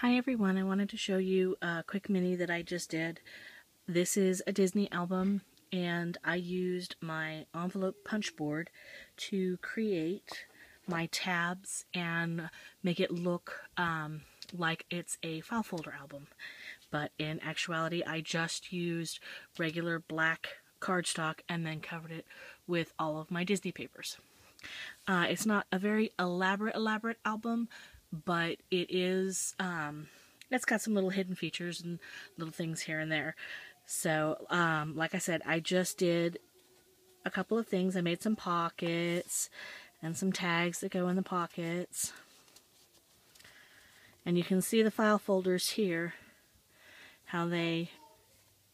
Hi everyone, I wanted to show you a quick mini that I just did. This is a Disney album and I used my envelope punch board to create my tabs and make it look like it's a file folder album. But in actuality, I just used regular black cardstock and then covered it with all of my Disney papers. It's not a very elaborate album, but it is, it's got some little hidden features and little things here and there. So, like I said, I just did a couple of things. I made some pockets and some tags that go in the pockets. And you can see the file folders here, how they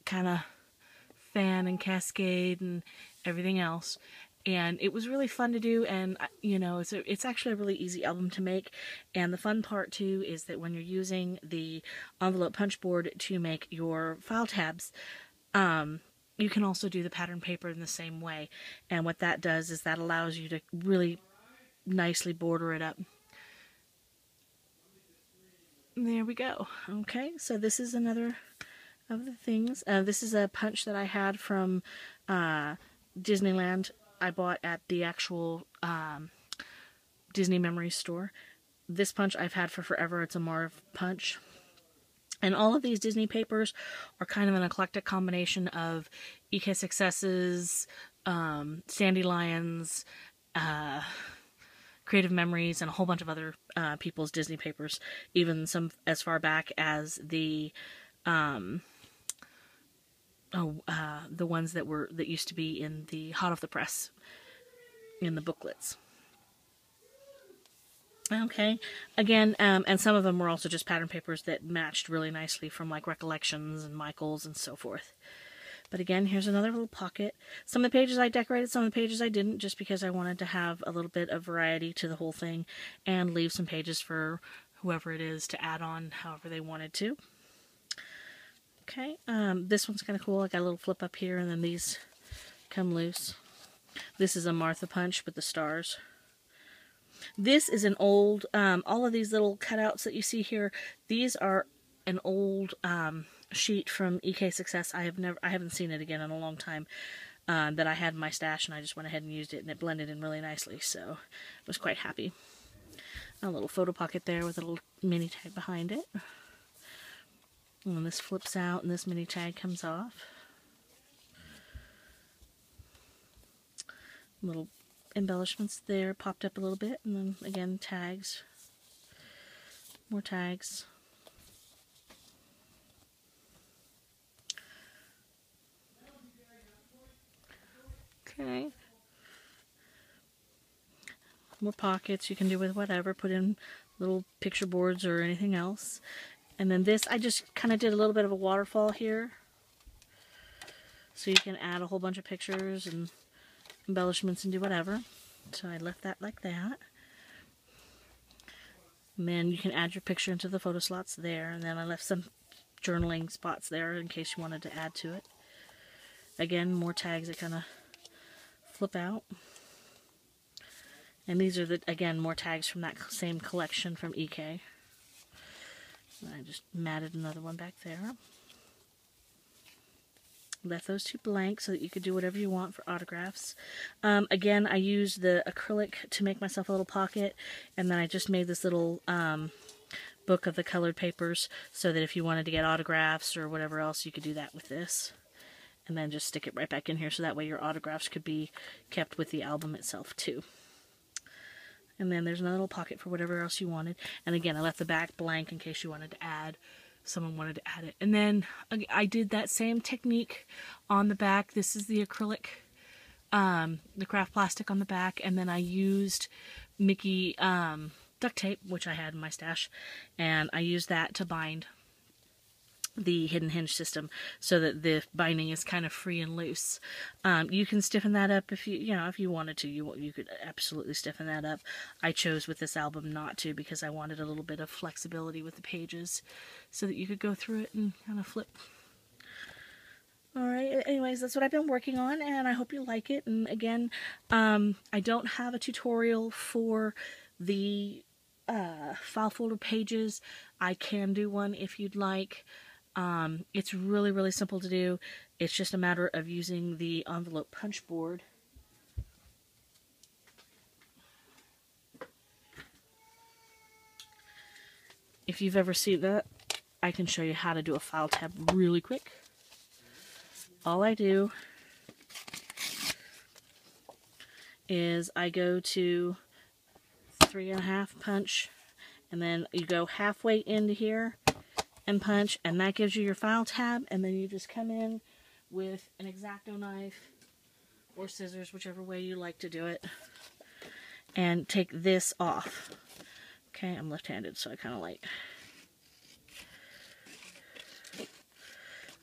kind of fan and cascade and everything else. And it was really fun to do, and you know, it's actually a really easy album to make. And the fun part too is that when you're using the envelope punch board to make your file tabs, you can also do the pattern paper in the same way. And what that does is that allows you to really nicely border it up. There we go. Okay, so this is another of the things. This is a punch that I had from Disneyland. I bought at the actual Disney Memories store. This punch I've had for forever. It's a Marv punch. And all of these Disney papers are kind of an eclectic combination of EK Successes, Sandy Lions, Creative Memories, and a whole bunch of other people's Disney papers, even some as far back as the the ones that used to be in the hot off the press in the booklets. Okay, again, and some of them were also just pattern papers that matched really nicely from like Recollections and Michaels and so forth. But again, here's another little pocket. Some of the pages I decorated, some of the pages I didn't, just because I wanted to have a little bit of variety to the whole thing and leave some pages for whoever it is to add on however they wanted to. Okay, this one's kind of cool. I got a little flip up here, and then these come loose. This is a Martha punch with the stars. This is an old, all of these little cutouts that you see here, these are an old sheet from EK Success. I haven't seen it again in a long time. That I had in my stash, and I just went ahead and used it, and it blended in really nicely, so I was quite happy. A little photo pocket there with a little mini tag behind it. And this flips out and this mini tag comes off. Little embellishments there, popped up a little bit, and then again tags. More tags. Okay. More pockets you can do with whatever, put in little picture boards or anything else. And then this, I just kind of did a little bit of a waterfall here. So you can add a whole bunch of pictures and embellishments and do whatever. So I left that like that. And then you can add your picture into the photo slots there. And then I left some journaling spots there in case you wanted to add to it. Again, more tags that kind of flip out. And these are, again, more tags from that same collection from EK. I just matted another one back there. Left those two blank so that you could do whatever you want for autographs. Again, I used the acrylic to make myself a little pocket, and then I just made this little book of the colored papers so that if you wanted to get autographs or whatever else, you could do that with this. And then just stick it right back in here so that way your autographs could be kept with the album itself too. And then there's another little pocket for whatever else you wanted. And again, I left the back blank in case you wanted to add, someone wanted to add it. And then I did that same technique on the back. This is the acrylic, the craft plastic on the back. And then I used Mickey duct tape, which I had in my stash. And I used that to bind the hidden hinge system so that the binding is kind of free and loose. You can stiffen that up if if you wanted to. You could absolutely stiffen that up. I chose with this album not to because I wanted a little bit of flexibility with the pages so that you could go through it and kind of flip. Alright, anyways, that's what I've been working on, and I hope you like it. And again, I don't have a tutorial for the file folder pages, I can do one if you'd like. It's really, really simple to do. It's just a matter of using the envelope punch board. If you've ever seen that, I can show you how to do a file tab really quick. All I do is I go to 3.5 punch, and then you go halfway into here and punch, and that gives you your file tab, and then you just come in with an X-Acto knife or scissors, whichever way you like to do it, and take this off. Okay, I'm left-handed, so I kind of like...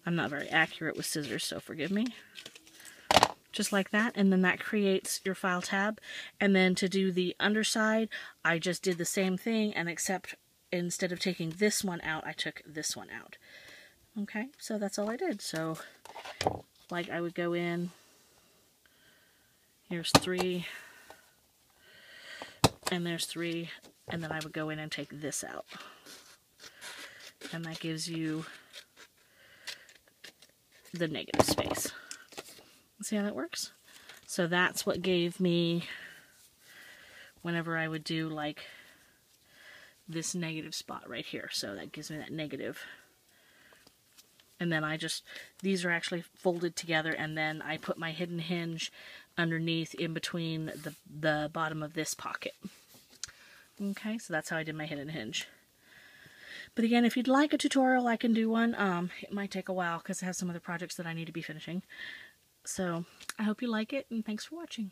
I'm not very accurate with scissors, so forgive me. Just like that, and then that creates your file tab. And then to do the underside, I just did the same thing, and except instead of taking this one out, I took this one out. Okay, so that's all I did. So, like, I would go in, here's 3, and there's 3, and then I would go in and take this out. And that gives you the negative space. See how that works? So that's what gave me, whenever I would do like this negative spot right here. So that gives me that negative. And then I just, these are actually folded together, and then I put my hidden hinge underneath in between the bottom of this pocket. Okay, so that's how I did my hidden hinge. But again, if you'd like a tutorial, I can do one. It might take a while because I have some other projects that I need to be finishing. So, I hope you like it, and thanks for watching.